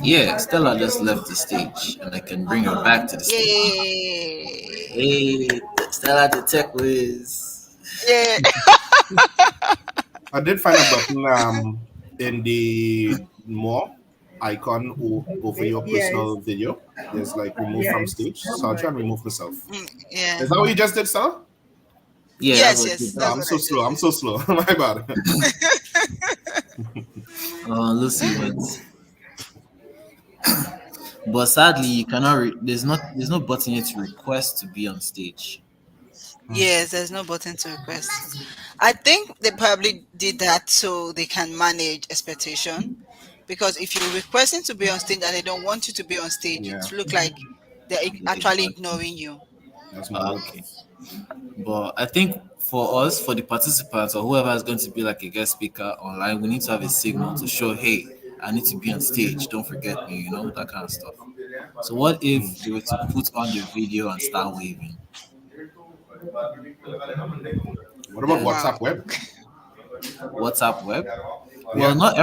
Yeah, Stella just left the stage, and I can bring her back to the stage. Yay! Hey, Stella the Tech Whiz. Yeah. I did find a button in the more icon over your personal Yes, video. There's like remove from yes. stage. So I'll try and remove myself. Yeah. Is that what you just did, sir? Yeah, that's Yes, what yes, she Oh, that's I'm what does. so I slow. I'm did. so slow. My bad. Lucy went, but sadly, you cannot. There's no button here to request to be on stage. Yes, there's no button to request. I think they probably did that so they can manage expectation. Because if you're requesting to be on stage and they don't want you to be on stage, it Yeah, look like they're Yeah, actually exactly. ignoring you. that's more work. Okay, but I think for us, for the participants or whoever is going to be like a guest speaker online, we need to have a signal to show, hey, I need to be on stage. Don't forget me. That kind of stuff. So what Hmm. if they were to put on the video and start waving? What about Yeah, Wow. WhatsApp web? WhatsApp web. Well, Yeah, not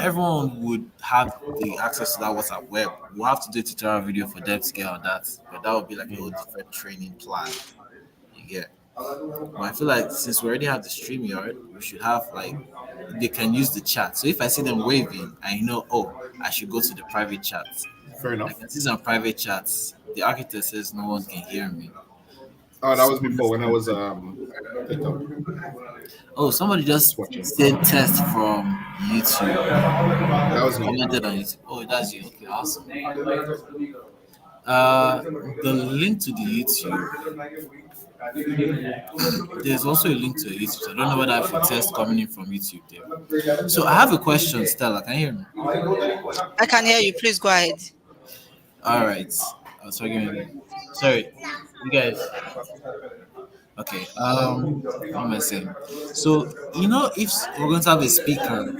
everyone would have the access to that WhatsApp web. We'll have to do a tutorial video for them to get on that, but that would be like a whole different training plan. You get. But I feel like since we already have the StreamYard, we should have like they can use the chat. So if I see them waving, I know, oh, I should go to the private chat. fair I enough. can see some private chats. The architect says no one can hear me. Oh, that So was before when I was picked up. oh, somebody just Just watching. said test from YouTube. That was me. Commented on YouTube. Oh, that's you. Okay, awesome. Uh, the link to the YouTube. There's also a link to a YouTube. So I don't know whether I have a test coming in from YouTube there. So I have a question, Stella. Can you hear me? I can hear you. Please go ahead. All right. I was talking. Sorry, you guys. Okay. What am I saying? So if we're going to have a speaker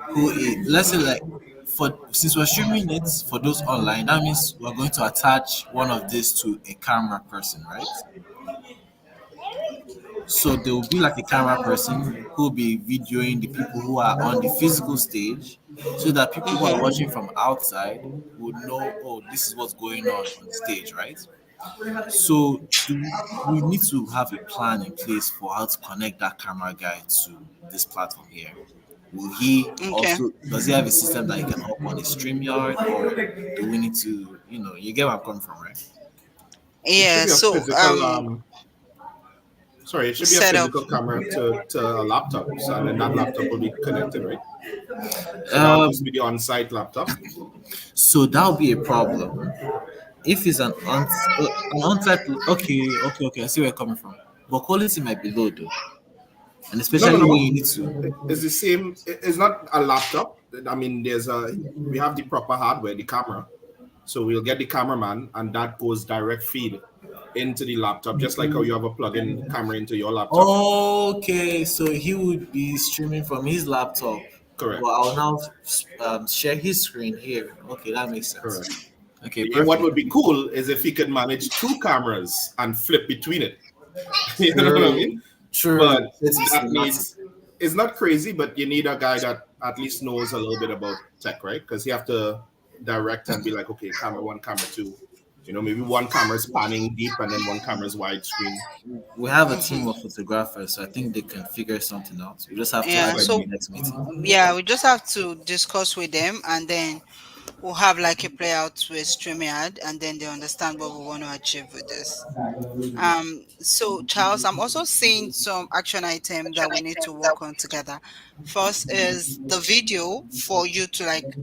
who is, let's say, like, for since we're streaming it for those online, that means we're going to attach one of these to a camera person, right? So there will be like a camera person who will be videoing the people who are on the physical stage, so that people who are Mm-hmm. watching from outside would know, oh, this is what's going on the stage, right? So we need to have a plan in place for how to connect that camera guy to this platform here. Will he Okay. also does he have a system that he can hop on a StreamYard, or do we need to, you get where I'm coming from, right? It should Yeah. be a So physical sorry, it should be a setup. physical camera to a laptop. So and then that laptop will be connected, right? So that would just Um, be the on-site laptop. so that'll be a problem. If it's an on-type, okay, I see where you're coming from. But quality might be low though, and No, no, especially when no. you need to. It's the same. It's not a laptop. I mean, we have the proper hardware, the camera. So we'll get the cameraman, and that goes direct feed into the laptop, just like how you have a plug-in camera into your laptop. Okay, so he would be streaming from his laptop, but Correct. I'll now share his screen here. Okay, that makes sense. Correct. Okay, What would perfect. be cool is if he could manage two cameras and flip between it. You know what I mean? True, true. But It's that cinematic. needs it's not crazy, but you need a guy that at least knows a little bit about tech, right? Because you have to direct and be like, okay, camera one, camera two. Maybe one camera is panning deep and then one camera is widescreen. We have a team of Mm-hmm. photographers, so I think they can figure something out. We just have to Yeah. add them in So the next meeting. yeah, we just have to discuss with them, and then we'll have like a play out with StreamYard, and then they understand what we want to achieve with this. So Charles, I'm also seeing some action item that we need to work on together. First is the video for you to like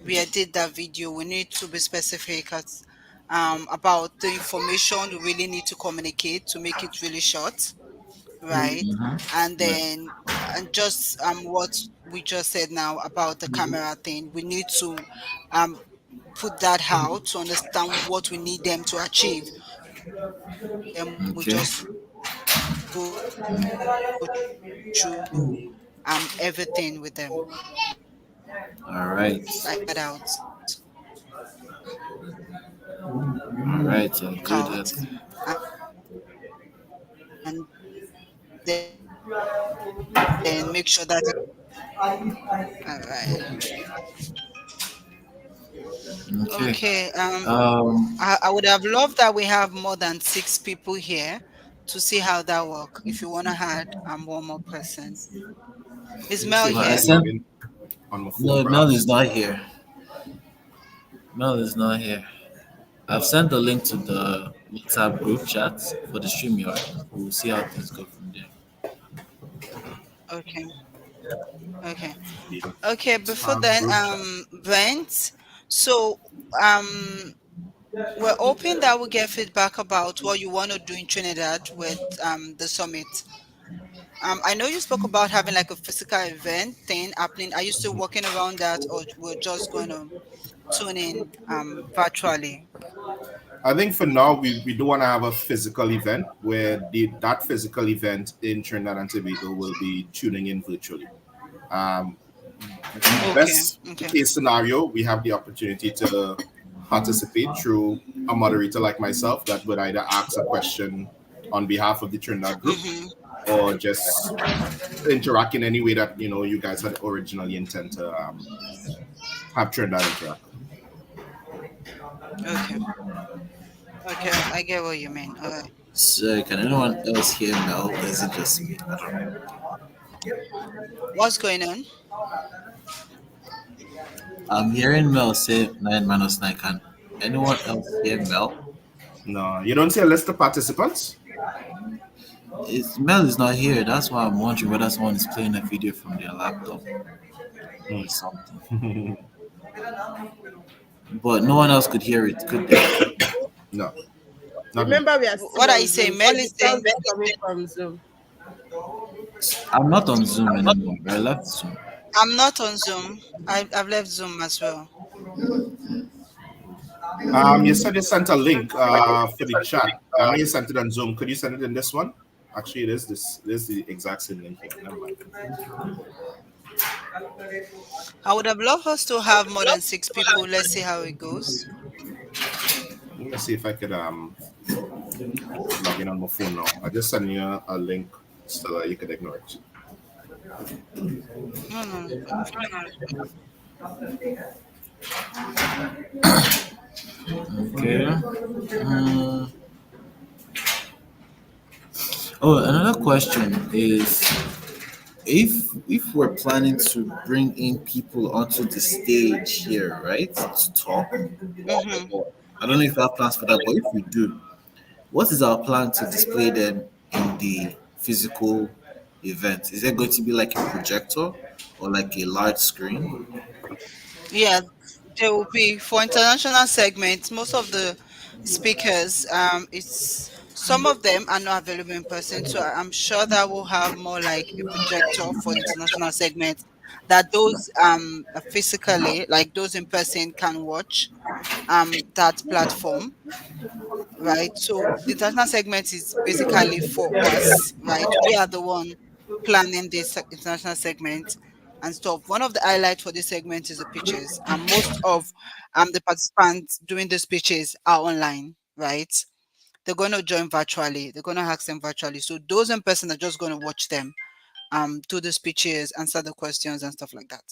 re-edit that video. We need to be specific about the information we really need to communicate to make it really short, right? And Yeah. then and just what we just said now about the camera thing, we need to um put that out to understand what we need them to achieve. Then we Okay. just go through everything with them, All right. like that out, All right. I'll work do out, that. and then make sure that all right. Okay. Okay. Um, I would have loved that we have more than 6 people here to see how that work. If you want to add one more person, is Let me Mel see if I I here? can log sent. in on my phone, No, Mel is perhaps. not here. Mel is not here. I've sent the link to the WhatsApp group chat for the StreamYard. We'll see how things go from there. Okay. Okay. The Okay. Before tab then, group chat. Vent. So, um, we're hoping that we get feedback about what you want to do in Trinidad with the summit. I know you spoke about having like a physical event thing happening. Are you still working around that, or we're just going to tune in virtually? I think for now we do want to have a physical event where that physical event in Trinidad and Tobago will be tuning in virtually. Um, Okay, best okay. case scenario, we have the opportunity to participate through a moderator like myself that would either ask a question on behalf of the Trinidad group Mm-hmm. or just interact in any way that you guys had originally intend to have Trinidad interact. Okay, okay. I get what you mean. All right. So, can anyone else hear Mel? Or is it just me? I don't know. What's going on? I'm hearing Mel say 9 minus 9. Can anyone else hear Mel? No, you don't see a list of participants. Mel is not here. That's why I'm wondering whether someone is playing a video from their laptop or something. Hmm. But no one else could hear it, could they? No, not me. Remember, we are What still are on you saying? Zoom, Mel but is the saying sound is coming from Zoom. I'm not on Zoom anymore. I left Zoom. I'm not on Zoom. I've left Zoom as well. You said you sent a link for the chat. I know you sent it on Zoom. Could you send it in this one? Actually, it is this. It is the exact same link here. Never mind. I would have loved us to have more than 6 people. Let's see how it goes. Let me see if I could log in on my phone now. I just sent you a link so that you could ignore it. No, no, no. Okay. Oh, another question is if we're planning to bring in people onto the stage here, right, to talk. Mm-hmm. I don't know if we have plans for that, but if we do, what is our plan to display them in the physical event? Is there going to be like a projector or like a large screen? Yeah, there will be for international segments. Most of the speakers, it's some of them are not available in person, so I'm sure that we'll have more like a projector for the international segment that those physically, like those in person, can watch that platform, right? So the international segment is basically for us, right? We are the one planning this international segment and stuff. One of the highlights for this segment is the pitches, and most of the participants doing the speeches are online, right? They're going to join virtually. They're going to ask them virtually. So those in person are just going to watch them do the speeches, answer the questions, and stuff like that.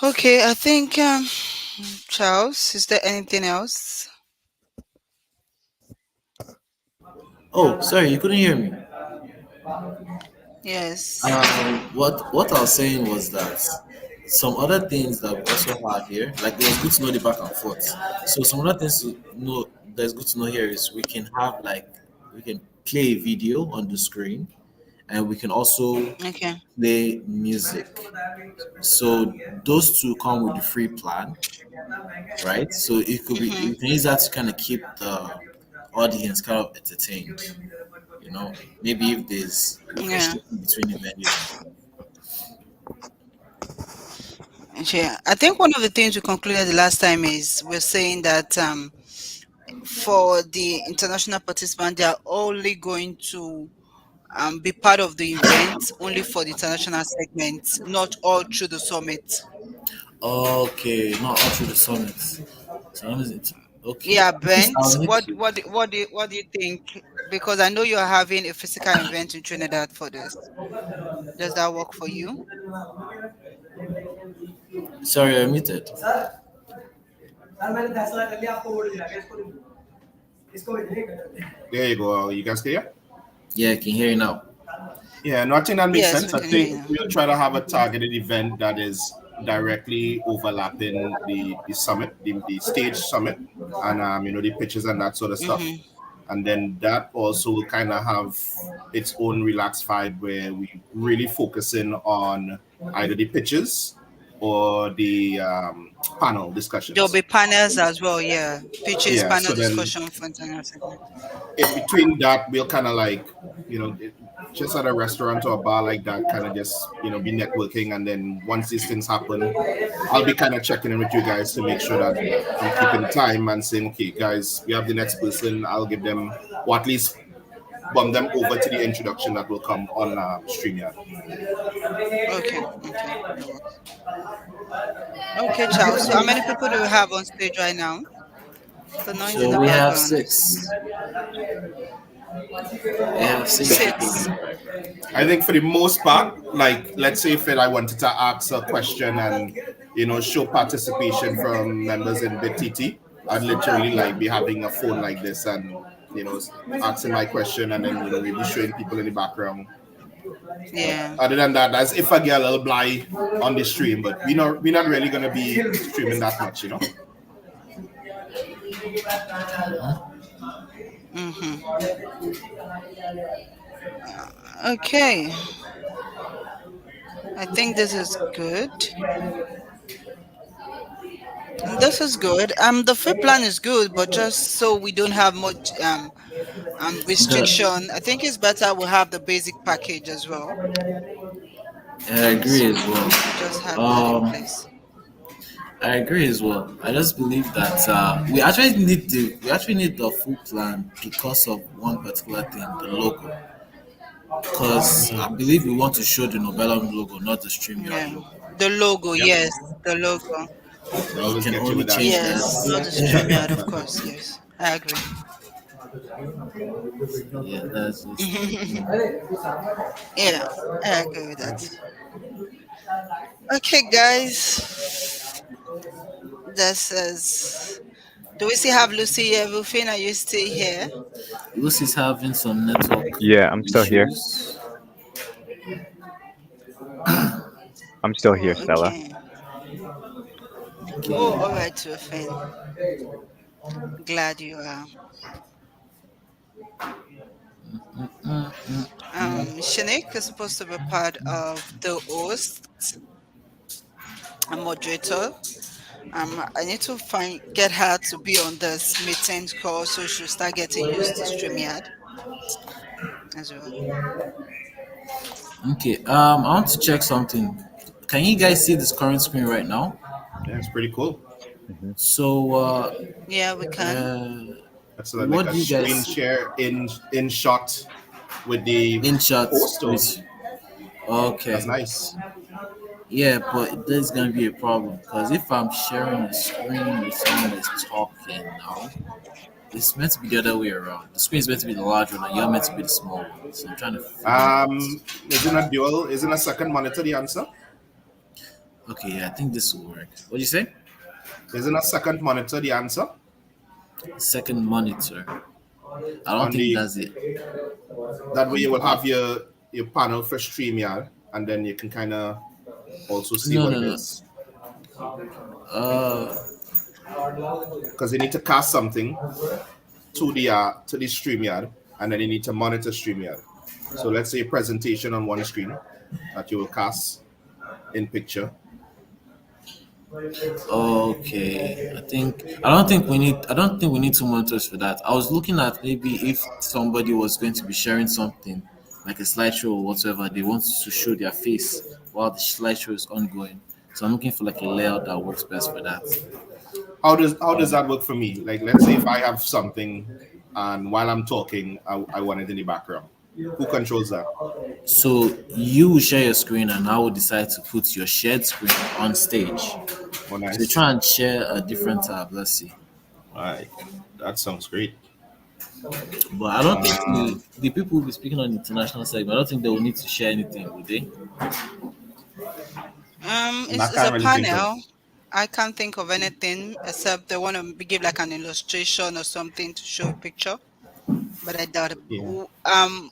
Okay, I think Charles, is there anything else? Oh, sorry, you couldn't hear me. Yes. What I was saying was that some other things that we also had here, like it was good to know the back and forth. So some other things to know that's good to know here is we can have like we can play a video on the screen, and we can also Okay. play music. So those two come with the free plan, right? So it could be Mm-hmm. you can use that to kind of keep the audience kind of entertained. You know, maybe if there's Yeah. refreshing between the venues and stuff. Yeah. I think one of the things we concluded the last time is we're saying that for the international participants, they are only going to be part of the event only for the international segment, not all through the summit. Okay, not all through the summits. So that means okay. Yeah, At least I'll Bent, need to. what do you think? Because I know you're having a physical event in Trinidad for this. Does that work for you? Sorry, I muted. There you go. You guys hear? Yeah, I can hear you now. Yeah, no, I think that makes Yes, sense. we I can hear think you now. we'll try to have a targeted event that is directly overlapping the summit, the stage summit, and the pitches and that sort of stuff. Mm-hmm. And then that also will kind of have its own relaxed vibe where we really focusing on either the pitches or the panel There'll discussions. be panels as well, yeah. Pitches, Yeah, panel so then discussion, international segment. in between that, we'll kind of like, you know, just at a restaurant or a bar like that, kind of just, be networking. And then once these things happen, I'll be kind of checking in with you guys to make sure that I'm keeping time and saying, okay, guys, we have the next person. I'll give them, or at least bump them over to the introduction that will come on StreamYard. Okay, okay, that works. Okay, Charles. So how many people do we have on stage right now? The noise in So the we have background six. is We have six people. six. I think for the most part, like let's say if I wanted to ask a question and show participation from members in BitTT, I'd literally like be having a phone like this and you know asking my question and then maybe showing people in the background. Yeah. Other than that, that's if I get a little blind on the stream, but we're not really gonna be streaming that much. Mm-hmm. Okay. I think this is good. This is good. The free plan is good, but just so we don't have much The, restriction, I think it's better we have the basic package as well. I agree as So well. we just have that in Um, place. I agree as well. I just believe that we actually need the full plan because of one particular thing, the logo. Because I believe we want to show the Nobelum logo, not the StreamYard Yeah. logo. The logo, Yep, yes, the logo. they We always can get you only with that. change that. Yes, not the StreamYard, of course. Yes, I agree. Yeah, that's just. Yeah, I agree with that. Okay, guys, this is. Do we still have Lucy here? Rufin, are you still here? Lucy's having some network Yeah, I'm still here. issues. I'm still here, Stella. Okay. Oh, Okay. all right, Rufin. Glad you are. Shanik is supposed to be part of the host and moderator. I need to get her to be on this meeting call so she'll start getting used to StreamYard as well. Okay. I want to check something. Can you guys see this current screen right now? Yeah, it's pretty cool. Hmm. So, Yeah, we can. That's like what a do you guys screen see? share in shot with the In shots host. Or with? that's Okay. nice. Yeah, but there's gonna be a problem because if I'm sharing a screen with someone that's talking now, it's meant to be the other way around. The screen is meant to be the large one, and you're meant to be the small one. So I'm trying to figure it out. Isn't a dual? Isn't a second monitor the answer? Okay, yeah, I think this will work. What do you say? Isn't a second monitor the answer Second monitor. I don't on think the? that's it. That way you will have your panel for StreamYard, and then you can kind of also see No, what no, it no. is Uh, because you need to cast something to the StreamYard, and then you need to monitor StreamYard. So let's say presentation on one screen that you will cast in picture. Okay, I don't think we need two monitors for that. I was looking at maybe if somebody was going to be sharing something like a slideshow or whatever, they want to show their face while the slideshow is ongoing. So I'm looking for like a layout that works best for that. How does that work for me? Like, let's say if I have something and while I'm talking, I want it in the background. Who controls that? So you will share your screen and I will decide to put your shared screen on stage. Oh, So you nice. try and share a different tab. Let's see. All right, that sounds great. But I don't think the, Um, the people who will be speaking on the international segment, I don't think they will need to share anything, would they? and I It's a can't really think of. panel. I can't think of anything except they want to give like an illustration or something to show a picture, but I doubt it. Yeah.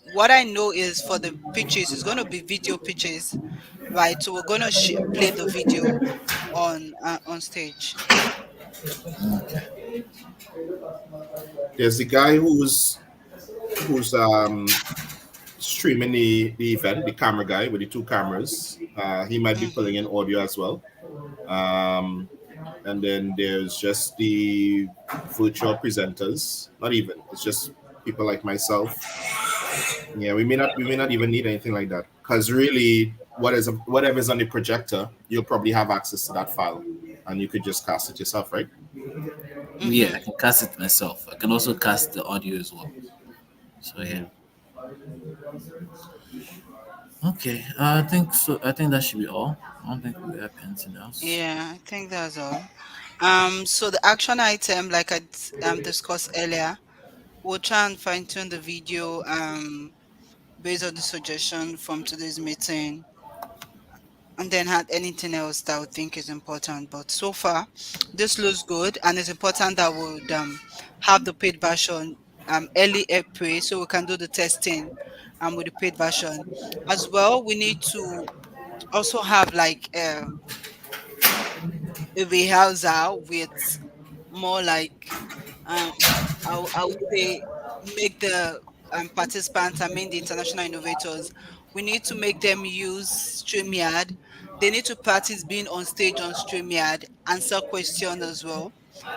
What I know is for the pitches, it's going to be video pitches, right? So we're going to play the video on stage. There's the guy who's streaming the event, the camera guy with the two cameras. He might be pulling in Hmm. audio as well. Um, and then there's just the virtual presenters. Not even. It's just people like myself. Yeah, we may not even need anything like that because really, whatever's on the projector, you'll probably have access to that file, and you could just cast it yourself, right? Yeah, I Hmm. can cast it myself. I can also cast the audio as well. So yeah. Yeah. Okay. I think so. I think that should be all. I don't think we have anything else. Yeah, I think that's all. So the action item, like I discussed earlier, we'll try and fine tune the video based on the suggestion from today's meeting, and then add anything else that we think is important. But so far, this looks good, and it's important that we would have the paid version early April so we can do the testing with the paid version. As well, we need to also have like a rehearsal with more like um I would say make the participants, I mean the international innovators, we need to make them use StreamYard. They need to practice being on stage on StreamYard, answer questions as well,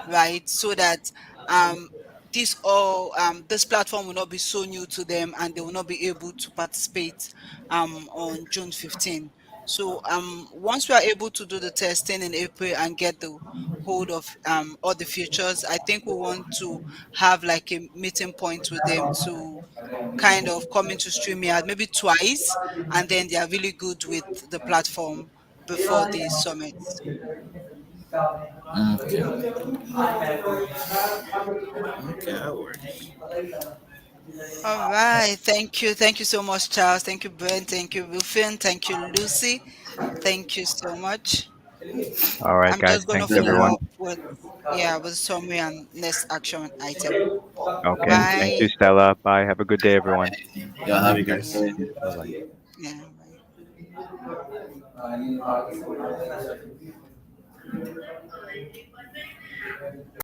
right? So that um this platform will not be so new to them and they will not be able to participate on June 15th. So once we are able to do the testing in April and get the hold of all the features, I think we want to have like a meeting point with them to kind of come into StreamYard maybe twice, and then they are really good with the platform before the summit. Okay. Okay, that works. All right. Thank you so much, Charles. Thank you, Brent. Thank you, Rufin. Thank you, Lucy. Thank you so much. All right, I'm guys. just going to Thanks, follow everyone. up with, yeah, with summary and next action item. Okay. Thank you, Bye. Stella. Bye. Have a good day, everyone. Y'all have Maybe a good guys. Yeah. day. Bye bye. Yeah. Bye.